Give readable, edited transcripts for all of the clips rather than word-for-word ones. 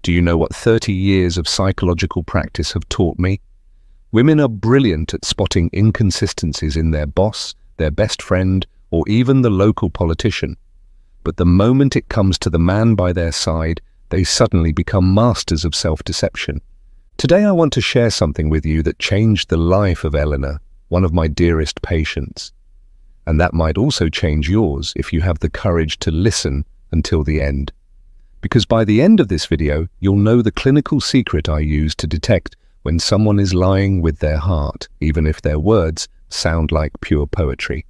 Do you know what 30 years of psychological practice have taught me? Women are brilliant at spotting inconsistencies in their boss, their best friend, or even the local politician. But the moment it comes to the man by their side, they suddenly become masters of self-deception. Today I want to share something with you that changed the life of Eleanor, one of my dearest patients. And that might also change yours if you have the courage to listen until the end. Because by the end of this video, you'll know the clinical secret I use to detect when someone is lying with their heart, even if their words sound like pure poetry.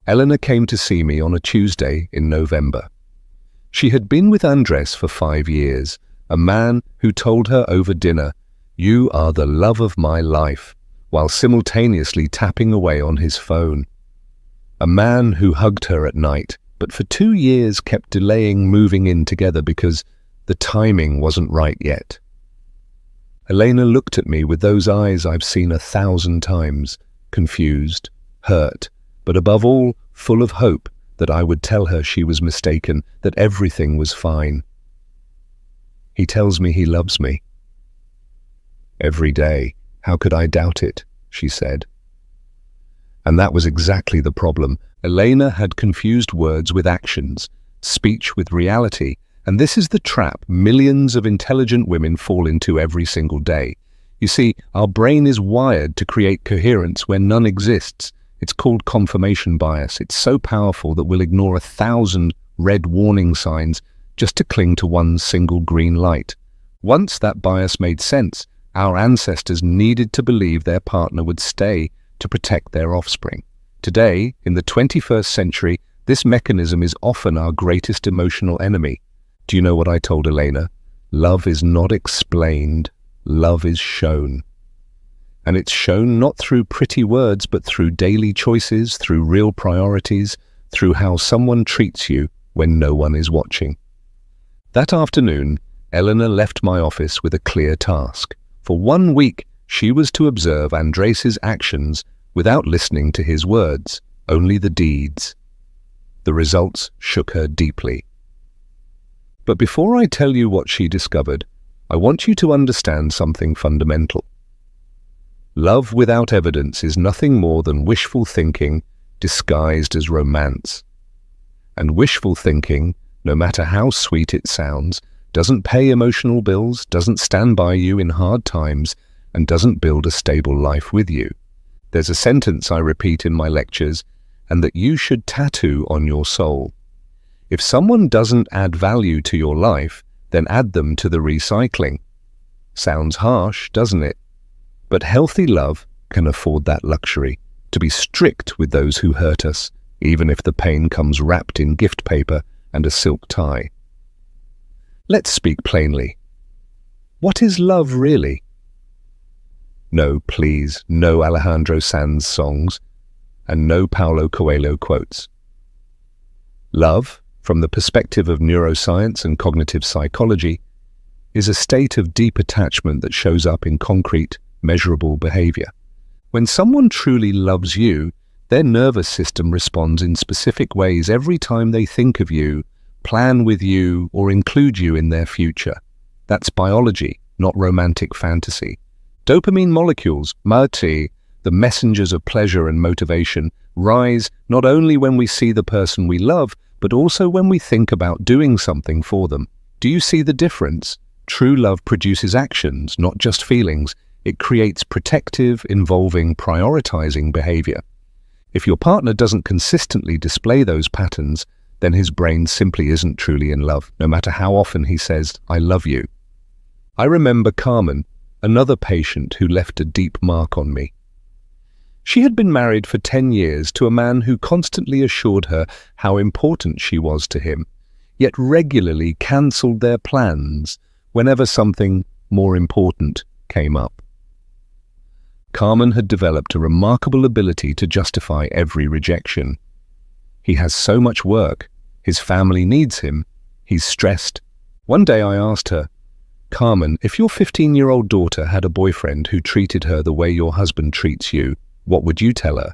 Eleanor came to see me on a Tuesday in November. She had been with Andres for 5 years, a man who told her over dinner, "You are the love of my life," while simultaneously tapping away on his phone. A man who hugged her at night, but for 2 years kept delaying moving in together because the timing wasn't right yet. Elena looked at me with those eyes I've seen 1,000 times, confused, hurt, but above all, full of hope that I would tell her she was mistaken, that everything was fine. "He tells me he loves me." "Every day. How could I doubt it?" she said. And that was exactly the problem. Elena had confused words with actions, speech with reality, and this is the trap millions of intelligent women fall into every single day. You see, our brain is wired to create coherence where none exists. It's called confirmation bias. It's so powerful that we'll ignore 1,000 red warning signs just to cling to one single green light. Once that bias made sense, our ancestors needed to believe their partner would stay to protect their offspring. Today, in the 21st century, this mechanism is often our greatest emotional enemy. Do you know what I told Elena? Love is not explained, love is shown. And it's shown not through pretty words, but through daily choices, through real priorities, through how someone treats you when no one is watching. That afternoon, Eleanor left my office with a clear task. For 1 week, she was to observe Andres's actions without listening to his words, only the deeds. The results shook her deeply. But before I tell you what she discovered, I want you to understand something fundamental. Love without evidence is nothing more than wishful thinking disguised as romance. And wishful thinking, no matter how sweet it sounds, doesn't pay emotional bills, doesn't stand by you in hard times, and doesn't build a stable life with you. There's a sentence I repeat in my lectures, and that you should tattoo on your soul. If someone doesn't add value to your life, then add them to the recycling. Sounds harsh, doesn't it? But healthy love can afford that luxury, to be strict with those who hurt us, even if the pain comes wrapped in gift paper and a silk tie. Let's speak plainly. What is love really? No, please, no Alejandro Sanz songs, and no Paulo Coelho quotes. Love, from the perspective of neuroscience and cognitive psychology, is a state of deep attachment that shows up in concrete, measurable behavior. When someone truly loves you, their nervous system responds in specific ways every time they think of you, plan with you, or include you in their future. That's biology, not romantic fantasy. Dopamine molecules, MAOT, the messengers of pleasure and motivation, rise not only when we see the person we love, but also when we think about doing something for them. Do you see the difference? True love produces actions, not just feelings. It creates protective, involving, prioritizing behavior. If your partner doesn't consistently display those patterns, then his brain simply isn't truly in love, no matter how often he says, "I love you." I remember Carmen, another patient who left a deep mark on me. She had been married for 10 years to a man who constantly assured her how important she was to him, yet regularly cancelled their plans whenever something more important came up. Carmen had developed a remarkable ability to justify every rejection. He has so much work, his family needs him, he's stressed. One day I asked her, "Carmen, if your 15-year-old daughter had a boyfriend who treated her the way your husband treats you, what would you tell her?"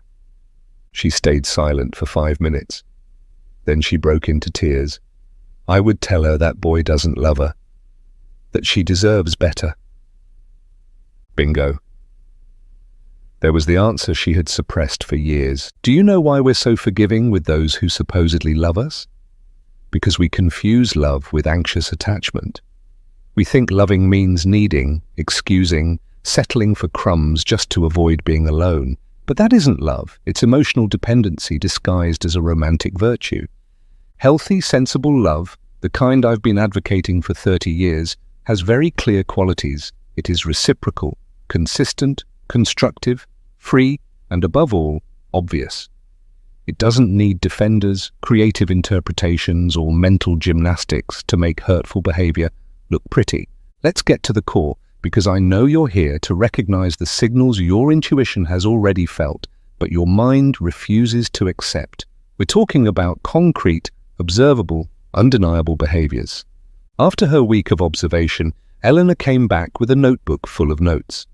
She stayed silent for 5 minutes. Then she broke into tears. "I would tell her that boy doesn't love her." that she deserves better. Bingo. There was the answer she had suppressed for years. Do you know why we're so forgiving with those who supposedly love us? Because we confuse love with anxious attachment. We think loving means needing, excusing, settling for crumbs just to avoid being alone. But that isn't love. It's emotional dependency disguised as a romantic virtue. Healthy, sensible love, the kind I've been advocating for 30 years, has very clear qualities. It is reciprocal, consistent, constructive, free, and above all, obvious. It doesn't need defenders, creative interpretations, or mental gymnastics to make hurtful behavior look pretty. Let's get to the core, because I know you're here to recognize the signals your intuition has already felt, but your mind refuses to accept. We're talking about concrete, observable, undeniable behaviors. After her week of observation, Eleanor came back with a notebook full of notes.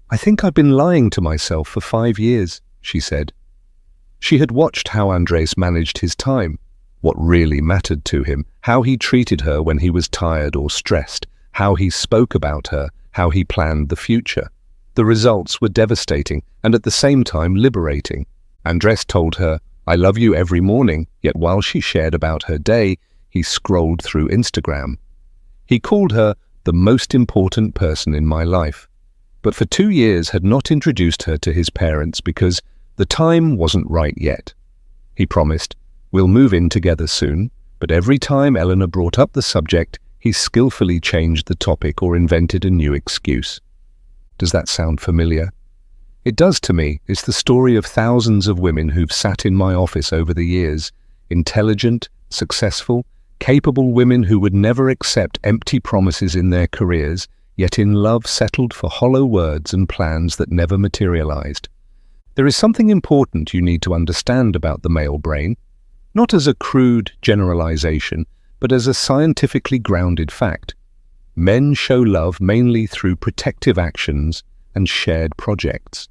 "I think I've been lying to myself for 5 years," she said. She had watched how Andres managed his time, what really mattered to him, how he treated her when he was tired or stressed, how he spoke about her, how he planned the future. The results were devastating and at the same time liberating. Andres told her, "I love you" every morning, yet while she shared about her day, he scrolled through Instagram. He called her the most important person in my life, but for 2 years had not introduced her to his parents because the time wasn't right yet. He promised, "We'll move in together soon," but every time Eleanor brought up the subject, he skillfully changed the topic or invented a new excuse. Does that sound familiar? It does to me. It's the story of thousands of women who've sat in my office over the years, intelligent, successful, capable women who would never accept empty promises in their careers, yet in love settled for hollow words and plans that never materialized. There is something important you need to understand about the male brain, not as a crude generalization, but as a scientifically grounded fact. Men show love mainly through protective actions and shared projects.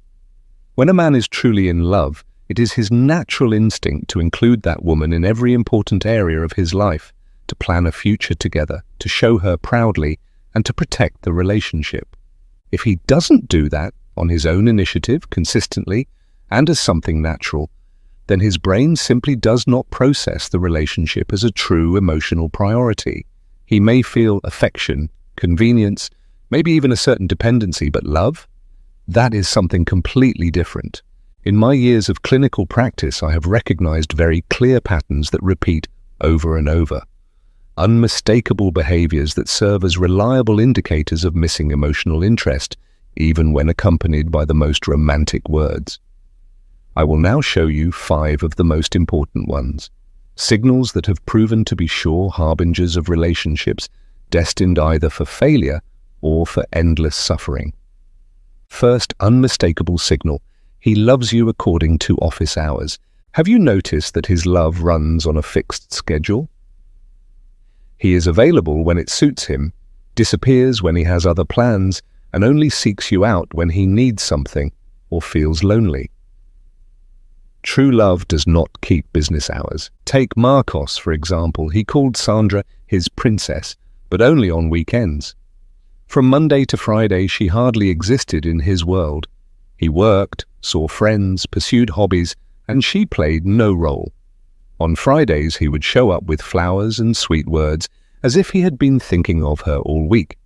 When a man is truly in love, it is his natural instinct to include that woman in every important area of his life, to plan a future together, to show her proudly, and to protect the relationship. If he doesn't do that on his own initiative, consistently, and as something natural, then his brain simply does not process the relationship as a true emotional priority. He may feel affection, convenience, maybe even a certain dependency, but love? That is something completely different. In my years of clinical practice, I have recognized very clear patterns that repeat over and over. Unmistakable behaviors that serve as reliable indicators of missing emotional interest, even when accompanied by the most romantic words. I will now show you 5 of the most important ones. Signals that have proven to be sure harbingers of relationships destined either for failure or for endless suffering. First unmistakable signal: he loves you according to office hours. Have you noticed that his love runs on a fixed schedule? He is available when it suits him, disappears when he has other plans, and only seeks you out when he needs something or feels lonely. True love does not keep business hours. Take Marcos, for example. He called Sandra his princess, but only on weekends. From Monday to Friday, she hardly existed in his world. He worked, saw friends, pursued hobbies, and she played no role. On Fridays, he would show up with flowers and sweet words, as if he had been thinking of her all week.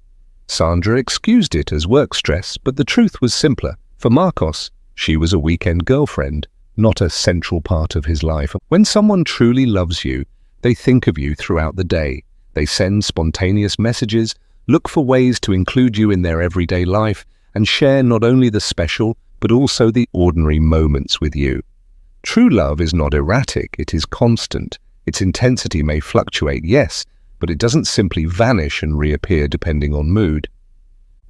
Sandra excused it as work stress, but the truth was simpler. For Marcos, she was a weekend girlfriend, not a central part of his life. When someone truly loves you, they think of you throughout the day. They send spontaneous messages, look for ways to include you in their everyday life, and share not only the special, but also the ordinary moments with you. True love is not erratic, it is constant. Its intensity may fluctuate, yes, but it doesn't simply vanish and reappear depending on mood.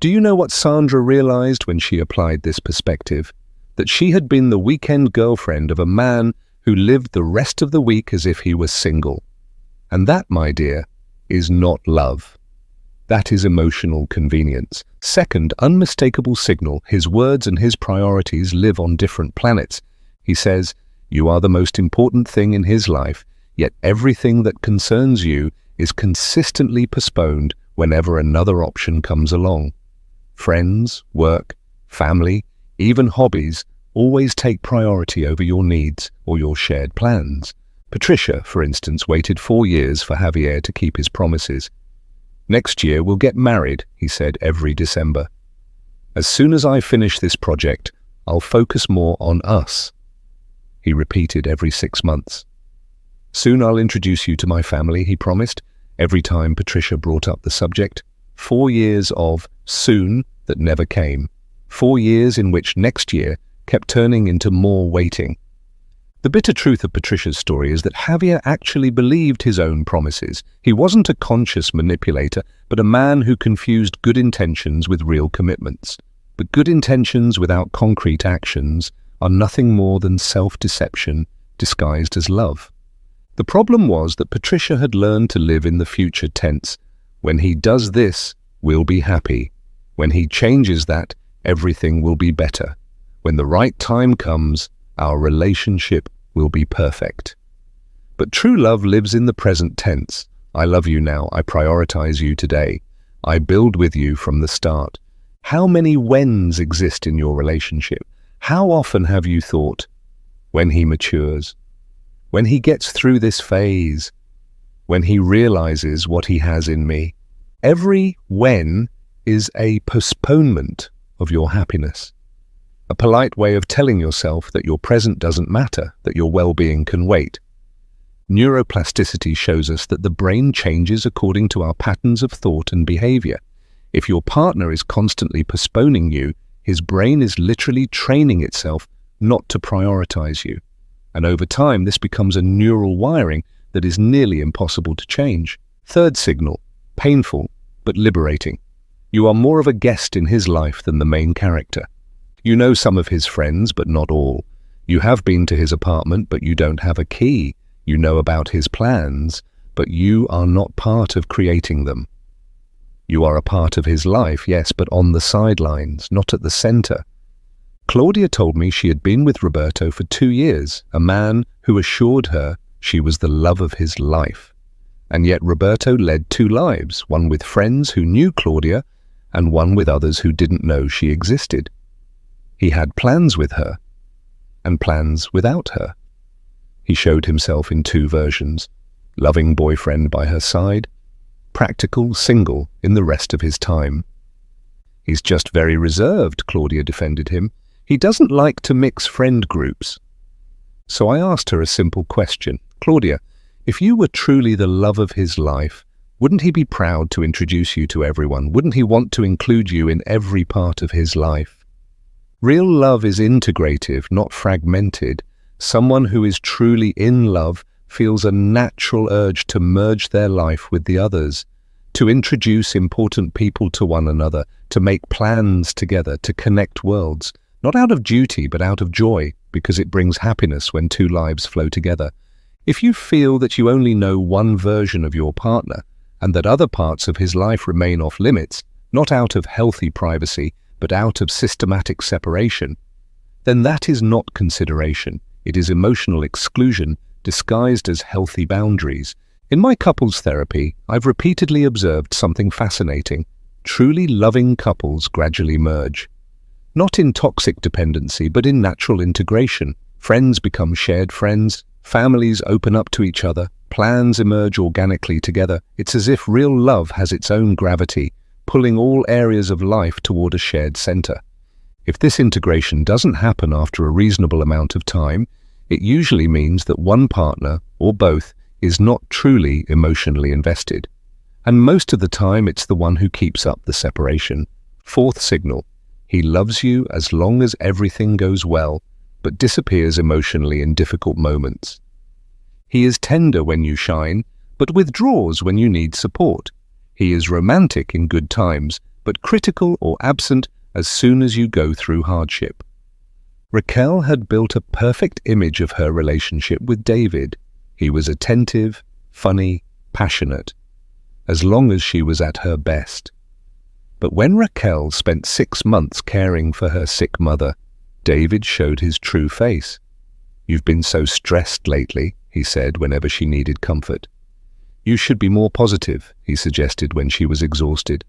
Do you know what Sandra realized when she applied this perspective? That she had been the weekend girlfriend of a man who lived the rest of the week as if he was single. And that, my dear, is not love. That is emotional convenience. Second unmistakable signal: his words and his priorities live on different planets. He says, you are the most important thing in his life, yet everything that concerns you is consistently postponed whenever another option comes along. Friends, work, family, even hobbies always take priority over your needs or your shared plans. Patricia, for instance, waited 4 years for Javier to keep his promises. "Next year we'll get married," he said every December. "As soon as I finish this project, I'll focus more on us," he repeated every 6 months. "Soon I'll introduce you to my family," he promised, every time Patricia brought up the subject. 4 years of soon that never came. 4 years in which next year kept turning into more waiting. The bitter truth of Patricia's story is that Javier actually believed his own promises. He wasn't a conscious manipulator, but a man who confused good intentions with real commitments. But good intentions without concrete actions are nothing more than self-deception disguised as love. The problem was that Patricia had learned to live in the future tense. When he does this, we'll be happy. When he changes that, everything will be better. When the right time comes, our relationship will be perfect. But true love lives in the present tense. I love you now. I prioritize you today. I build with you from the start. How many whens exist in your relationship? How often have you thought, when he matures, when he gets through this phase, when he realizes what he has in me? Every when is a postponement of your happiness. A polite way of telling yourself that your present doesn't matter, that your well-being can wait. Neuroplasticity shows us that the brain changes according to our patterns of thought and behavior. If your partner is constantly postponing you, his brain is literally training itself not to prioritize you. And over time, this becomes a neural wiring that is nearly impossible to change. Third signal, painful but liberating. You are more of a guest in his life than the main character. You know some of his friends, but not all. You have been to his apartment, but you don't have a key. You know about his plans, but you are not part of creating them. You are a part of his life, yes, but on the sidelines, not at the center. Claudia told me she had been with Roberto for 2 years, a man who assured her she was the love of his life. And yet Roberto led 2 lives, one with friends who knew Claudia and one with others who didn't know she existed. He had plans with her and plans without her. He showed himself in 2 versions, loving boyfriend by her side, practical single in the rest of his time. He's just very reserved, Claudia defended him. He doesn't like to mix friend groups. So I asked her a simple question. Claudia, if you were truly the love of his life, wouldn't he be proud to introduce you to everyone? Wouldn't he want to include you in every part of his life? Real love is integrative, not fragmented. Someone who is truly in love feels a natural urge to merge their life with the others, to introduce important people to one another, to make plans together, to connect worlds, not out of duty but out of joy, because it brings happiness when 2 lives flow together. If you feel that you only know one version of your partner and that other parts of his life remain off limits, not out of healthy privacy, but out of systematic separation, then that is not consideration. It is emotional exclusion disguised as healthy boundaries. In my couples therapy, I've repeatedly observed something fascinating. Truly loving couples gradually merge. Not in toxic dependency, but in natural integration. Friends become shared friends, families open up to each other, plans emerge organically together. It's as if real love has its own gravity, pulling all areas of life toward a shared center. If this integration doesn't happen after a reasonable amount of time, it usually means that one partner, or both, is not truly emotionally invested. And most of the time it's the one who keeps up the separation. Fourth signal, he loves you as long as everything goes well, but disappears emotionally in difficult moments. He is tender when you shine, but withdraws when you need support. He is romantic in good times, but critical or absent as soon as you go through hardship. Raquel had built a perfect image of her relationship with David. He was attentive, funny, passionate, as long as she was at her best. But when Raquel spent 6 months caring for her sick mother, David showed his true face. "You've been so stressed lately," he said whenever she needed comfort. "You should be more positive," he suggested when she was exhausted.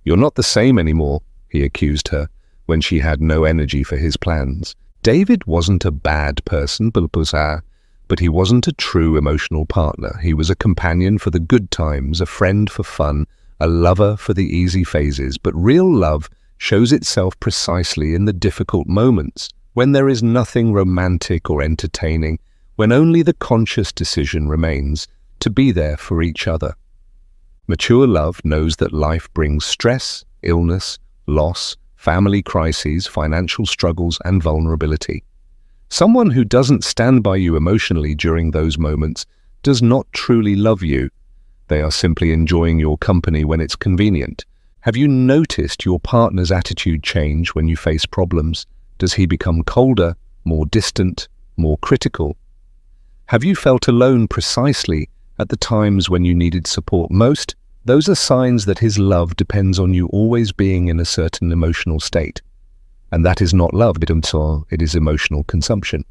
"You're not the same anymore," he accused her when she had no energy for his plans. David wasn't a bad person, but he wasn't a true emotional partner. He was a companion for the good times, a friend for fun, a lover for the easy phases. But real love shows itself precisely in the difficult moments, when there is nothing romantic or entertaining, when only the conscious decision remains to be there for each other. Mature love knows that life brings stress, illness, loss, family crises, financial struggles, and vulnerability. Someone who doesn't stand by you emotionally during those moments does not truly love you. They are simply enjoying your company when it's convenient. Have you noticed your partner's attitude change when you face problems? Does he become colder, more distant, more critical? Have you felt alone precisely at the times when you needed support most? Those are signs that his love depends on you always being in a certain emotional state. And that is not love, it is emotional consumption.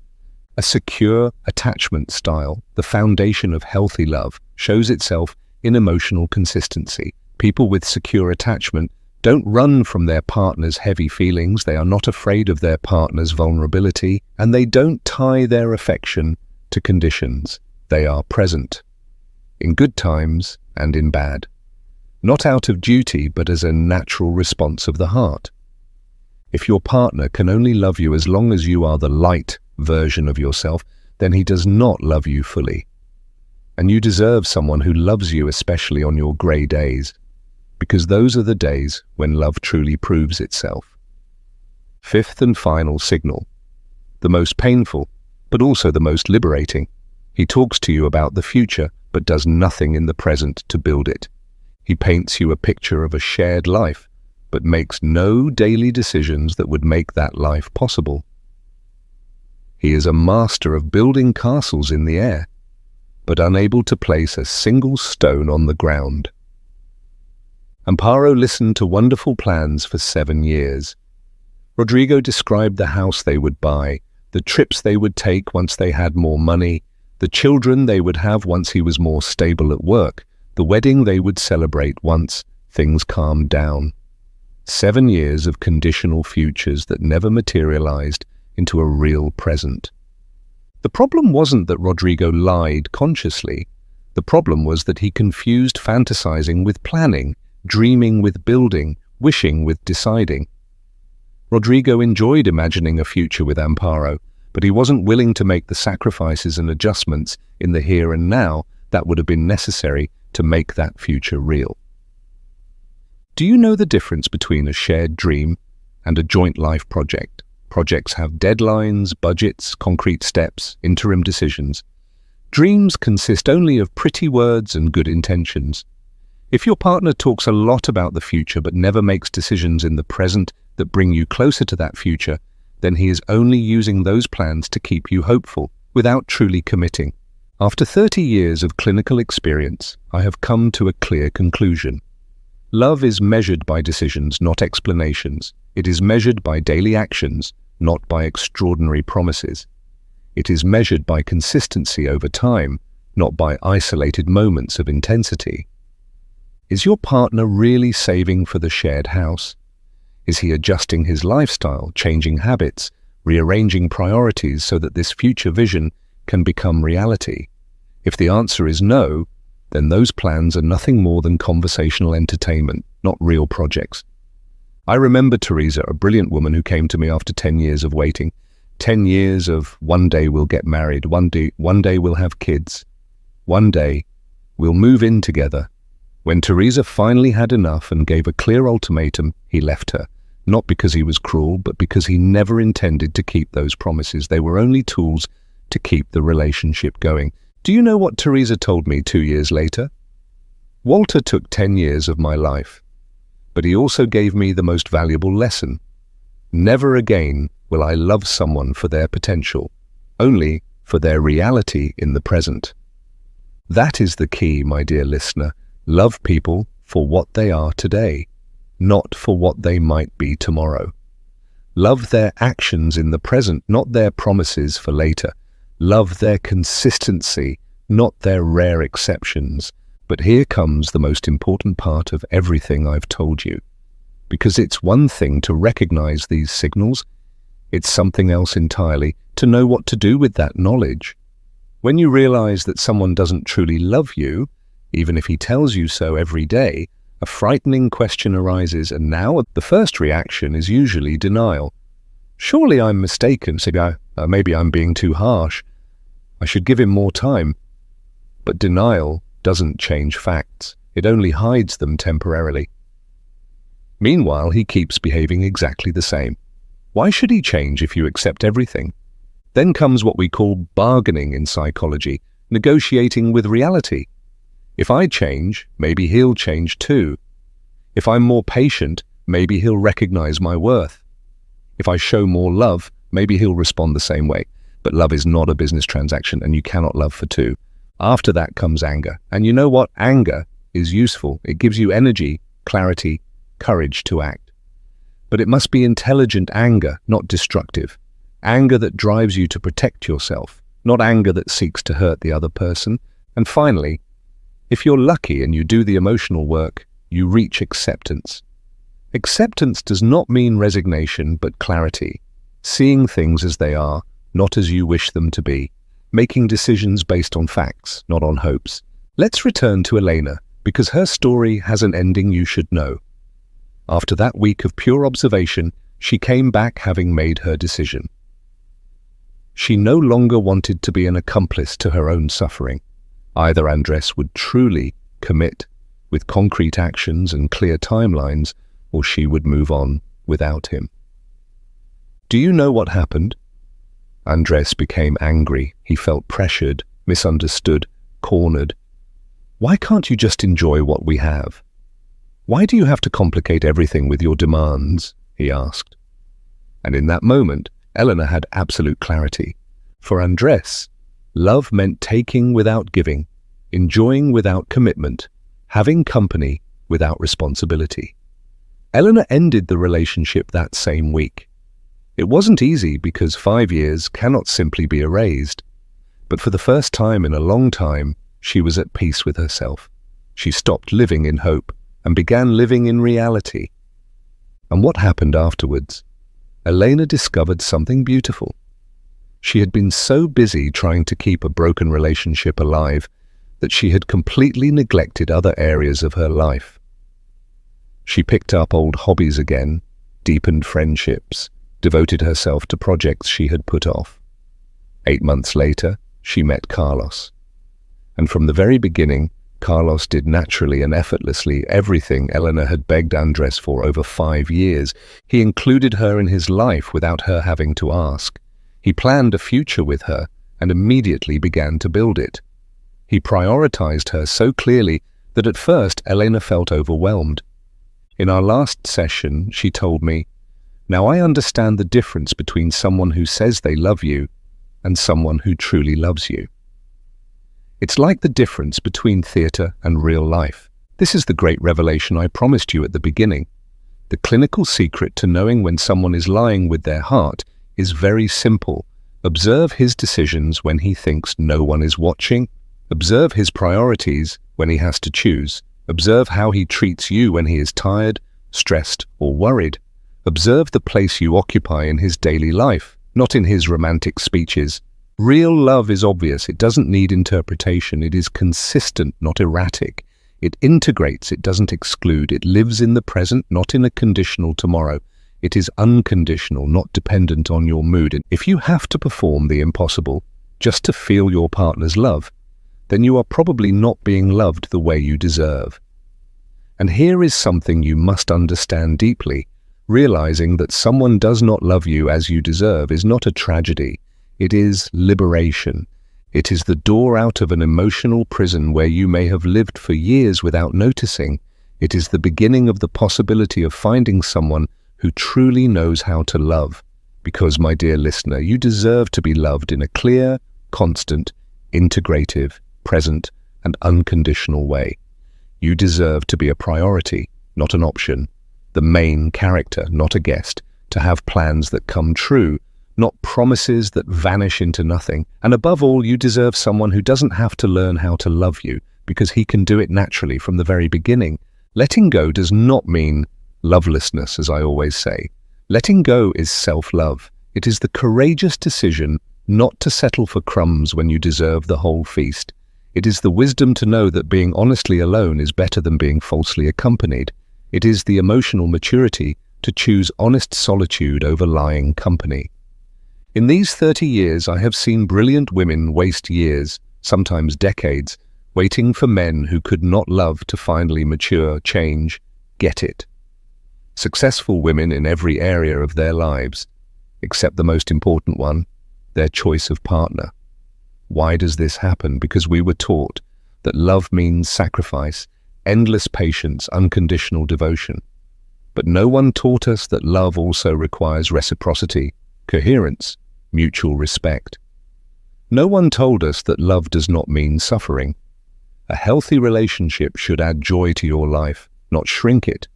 A secure attachment style, the foundation of healthy love, shows itself in emotional consistency. People with secure attachment don't run from their partner's heavy feelings, they are not afraid of their partner's vulnerability, and they don't tie their affection to conditions. They are present, in good times and in bad. Not out of duty, but as a natural response of the heart. If your partner can only love you as long as you are the light version of yourself, then he does not love you fully. And you deserve someone who loves you, especially on your grey days, because those are the days when love truly proves itself. Fifth and final signal, the most painful, but also the most liberating. He talks to you about the future, but does nothing in the present to build it. He paints you a picture of a shared life, but makes no daily decisions that would make that life possible. He is a master of building castles in the air, but unable to place a single stone on the ground. Amparo listened to wonderful plans for 7 years. Rodrigo described the house they would buy, the trips they would take once they had more money, the children they would have once he was more stable at work, the wedding they would celebrate once things calmed down. 7 years of conditional futures that never materialized into a real present. The problem wasn't that Rodrigo lied consciously. The problem was that he confused fantasizing with planning, dreaming with building, wishing with deciding. Rodrigo enjoyed imagining a future with Amparo, but he wasn't willing to make the sacrifices and adjustments in the here and now that would have been necessary to make that future real. Do you know the difference between a shared dream and a joint life project? Projects have deadlines, budgets, concrete steps, interim decisions. Dreams consist only of pretty words and good intentions. If your partner talks a lot about the future but never makes decisions in the present that bring you closer to that future, then he is only using those plans to keep you hopeful, without truly committing. After 30 years of clinical experience, I have come to a clear conclusion. Love is measured by decisions, not explanations. It is measured by daily actions, not by extraordinary promises. It is measured by consistency over time, not by isolated moments of intensity. Is your partner really saving for the shared house? Is he adjusting his lifestyle, changing habits, rearranging priorities so that this future vision can become reality? If the answer is no, then those plans are nothing more than conversational entertainment, not real projects. I remember Teresa, a brilliant woman who came to me after 10 years of waiting. 10 years of one day we'll get married, one day we'll have kids, one day we'll move in together. When Teresa finally had enough and gave a clear ultimatum, he left her, not because he was cruel, but because he never intended to keep those promises. They were only tools to keep the relationship going. Do you know what Teresa told me 2 years later? Walter took 10 years of my life, but he also gave me the most valuable lesson. Never again will I love someone for their potential, only for their reality in the present. That is the key, my dear listener. Love people for what they are today, not for what they might be tomorrow. Love their actions in the present, not their promises for later. Love their consistency, not their rare exceptions. But here comes the most important part of everything I've told you. Because it's one thing to recognize these signals, it's something else entirely to know what to do with that knowledge. When you realize that someone doesn't truly love you, even if he tells you so every day, a frightening question arises, and now the first reaction is usually denial. Surely I'm mistaken, so maybe I'm being too harsh. I should give him more time. But denial doesn't change facts. It only hides them temporarily. Meanwhile, he keeps behaving exactly the same. Why should he change if you accept everything? Then comes what we call bargaining in psychology, negotiating with reality. If I change, maybe he'll change too. If I'm more patient, maybe he'll recognize my worth. If I show more love, maybe he'll respond the same way. But love is not a business transaction, and you cannot love for two. After that comes anger. And you know what? Anger is useful. It gives you energy, clarity, courage to act. But it must be intelligent anger, not destructive. Anger that drives you to protect yourself, not anger that seeks to hurt the other person. And finally, if you're lucky and you do the emotional work, you reach acceptance. Acceptance does not mean resignation, but clarity. Seeing things as they are, not as you wish them to be. Making decisions based on facts, not on hopes. Let's return to Elena, because her story has an ending you should know. After that week of pure observation, she came back having made her decision. She no longer wanted to be an accomplice to her own suffering. Either Andres would truly commit with concrete actions and clear timelines, or she would move on without him. Do you know what happened? Andres became angry. He felt pressured, misunderstood, cornered. Why can't you just enjoy what we have? Why do you have to complicate everything with your demands? He asked. And in that moment, Elena had absolute clarity. For Andres, love meant taking without giving, enjoying without commitment, having company without responsibility. Elena ended the relationship that same week. It wasn't easy because 5 years cannot simply be erased. But for the first time in a long time, she was at peace with herself. She stopped living in hope and began living in reality. And what happened afterwards? Elena discovered something beautiful. She had been so busy trying to keep a broken relationship alive that she had completely neglected other areas of her life. She picked up old hobbies again, deepened friendships, devoted herself to projects she had put off. 8 months later, she met Carlos. And from the very beginning, Carlos did naturally and effortlessly everything Elena had begged Andres for over 5 years. He included her in his life without her having to ask. He planned a future with her and immediately began to build it. He prioritized her so clearly that at first Elena felt overwhelmed. In our last session, she told me, "Now I understand the difference between someone who says they love you and someone who truly loves you. It's like the difference between theater and real life. This is the great revelation I promised you at the beginning. The clinical secret to knowing when someone is lying with their heart is very simple. Observe his decisions when he thinks no one is watching. Observe his priorities when he has to choose. Observe how he treats you when he is tired, stressed, or worried. Observe the place you occupy in his daily life, not in his romantic speeches. Real love is obvious. It doesn't need interpretation. It is consistent, not erratic. It integrates, it doesn't exclude. It lives in the present, not in a conditional tomorrow. It is unconditional, not dependent on your mood. And if you have to perform the impossible just to feel your partner's love, then you are probably not being loved the way you deserve. And here is something you must understand deeply. Realizing that someone does not love you as you deserve is not a tragedy. It is liberation. It is the door out of an emotional prison where you may have lived for years without noticing. It is the beginning of the possibility of finding someone who truly knows how to love. Because, my dear listener, you deserve to be loved in a clear, constant, integrative, present, and unconditional way. You deserve to be a priority, not an option. The main character, not a guest. To have plans that come true, not promises that vanish into nothing. And above all, you deserve someone who doesn't have to learn how to love you, because he can do it naturally from the very beginning. Letting go does not mean lovelessness, as I always say. Letting go is self-love. It is the courageous decision not to settle for crumbs when you deserve the whole feast. It is the wisdom to know that being honestly alone is better than being falsely accompanied. It is the emotional maturity to choose honest solitude over lying company. In these 30 years, I have seen brilliant women waste years, sometimes decades, waiting for men who could not love to finally mature, change, get it. Successful women in every area of their lives, except the most important one, their choice of partner. Why does this happen? Because we were taught that love means sacrifice, endless patience, unconditional devotion. But no one taught us that love also requires reciprocity, coherence, mutual respect. No one told us that love does not mean suffering. A healthy relationship should add joy to your life, not shrink it.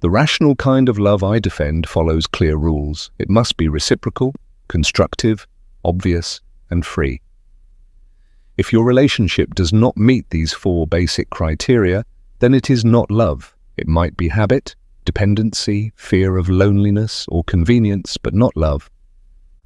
The rational kind of love I defend follows clear rules. It must be reciprocal, constructive, obvious, and free. If your relationship does not meet these 4 basic criteria, then it is not love. It might be habit, dependency, fear of loneliness, or convenience, but not love.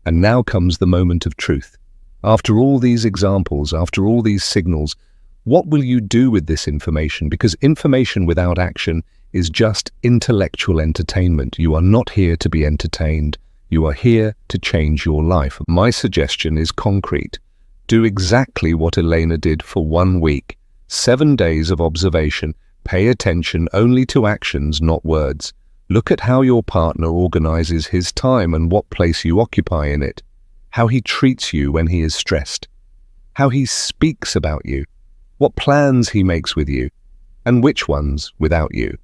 And now comes the moment of truth. After all these examples, after all these signals, what will you do with this information? Because information without action is just intellectual entertainment. You are not here to be entertained. You are here to change your life. My suggestion is concrete. Do exactly what Elena did for 1 week. 7 days of observation. Pay attention only to actions, not words. Look at how your partner organizes his time and what place you occupy in it. How he treats you when he is stressed. How he speaks about you. What plans he makes with you. And which ones without you.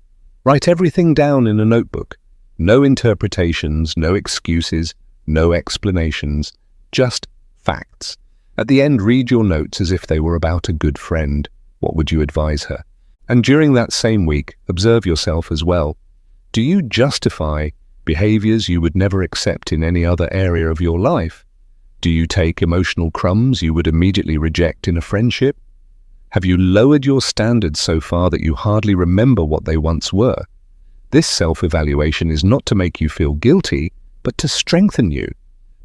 Write everything down in a notebook. No interpretations, no excuses, no explanations. Just facts. At the end, read your notes as if they were about a good friend. What would you advise her? And during that same week, observe yourself as well. Do you justify behaviors you would never accept in any other area of your life? Do you take emotional crumbs you would immediately reject in a friendship? Have you lowered your standards so far that you hardly remember what they once were? This self-evaluation is not to make you feel guilty, but to strengthen you.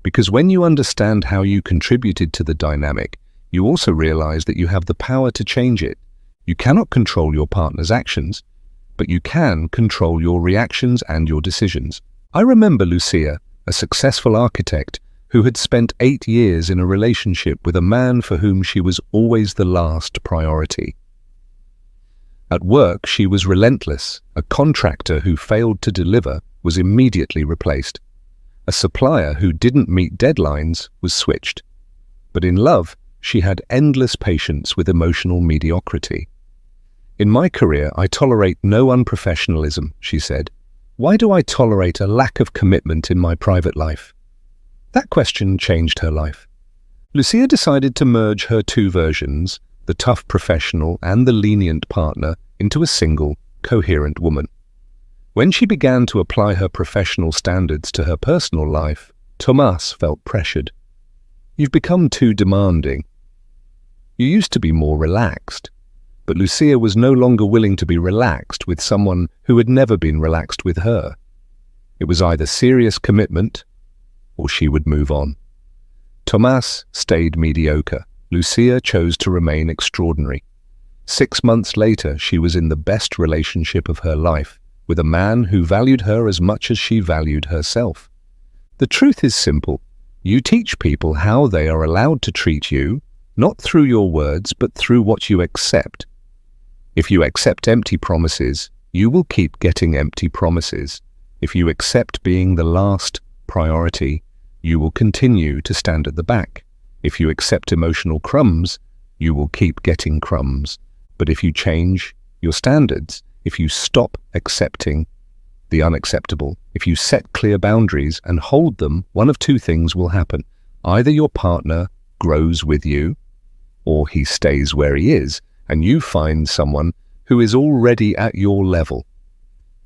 Because when you understand how you contributed to the dynamic, you also realize that you have the power to change it. You cannot control your partner's actions, but you can control your reactions and your decisions. I remember Lucia, a successful architect, who had spent 8 years in a relationship with a man for whom she was always the last priority. At work, she was relentless. A contractor who failed to deliver was immediately replaced. A supplier who didn't meet deadlines was switched. But in love, she had endless patience with emotional mediocrity. In my career, I tolerate no unprofessionalism, she said. Why do I tolerate a lack of commitment in my private life? That question changed her life. Lucia decided to merge her 2 versions, the tough professional and the lenient partner, into a single, coherent woman. When she began to apply her professional standards to her personal life, Tomas felt pressured. You've become too demanding. You used to be more relaxed. But Lucia was no longer willing to be relaxed with someone who had never been relaxed with her. It was either serious commitment, or she would move on. Tomas stayed mediocre. Lucia chose to remain extraordinary. 6 months later, she was in the best relationship of her life, with a man who valued her as much as she valued herself. The truth is simple. You teach people how they are allowed to treat you, not through your words, but through what you accept. If you accept empty promises, you will keep getting empty promises. If you accept being the last priority, you will continue to stand at the back. If you accept emotional crumbs, you will keep getting crumbs. But if you change your standards, if you stop accepting the unacceptable, if you set clear boundaries and hold them, one of 2 things will happen. Either your partner grows with you, or he stays where he is, and you find someone who is already at your level.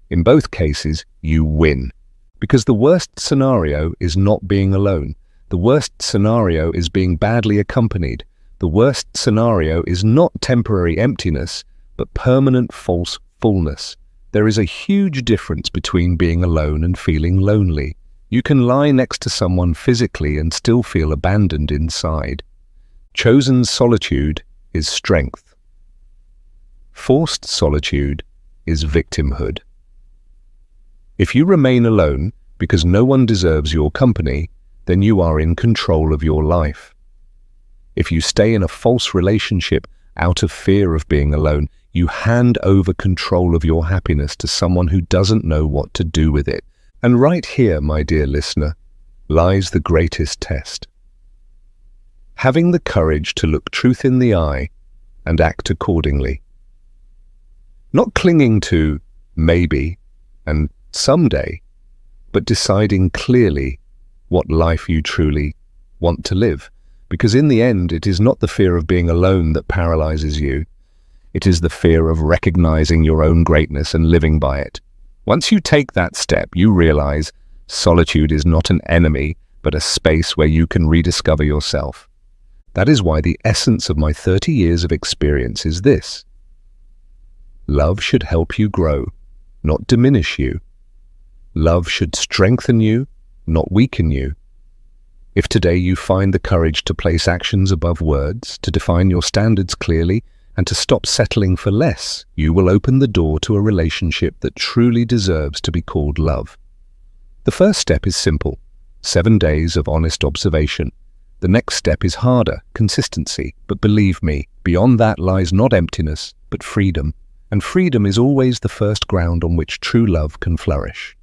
In both cases, you win. Because the worst scenario is not being alone. The worst scenario is being badly accompanied. The worst scenario is not temporary emptiness, but permanent false fullness. There is a huge difference between being alone and feeling lonely. You can lie next to someone physically and still feel abandoned inside. Chosen solitude is strength. Forced solitude is victimhood. If you remain alone because no one deserves your company, then you are in control of your life. If you stay in a false relationship out of fear of being alone, you hand over control of your happiness to someone who doesn't know what to do with it. And right here, my dear listener, lies the greatest test. Having the courage to look truth in the eye and act accordingly. Not clinging to maybe and someday, but deciding clearly what life you truly want to live. Because in the end, it is not the fear of being alone that paralyzes you. It is the fear of recognizing your own greatness and living by it. Once you take that step, you realize solitude is not an enemy, but a space where you can rediscover yourself. That is why the essence of my 30 years of experience is this. Love should help you grow, not diminish you. Love should strengthen you, not weaken you. If today you find the courage to place actions above words, to define your standards clearly, and to stop settling for less, you will open the door to a relationship that truly deserves to be called love. The first step is simple, 7 days of honest observation. The next step is harder, consistency, but believe me, beyond that lies not emptiness, but freedom. And freedom is always the first ground on which true love can flourish.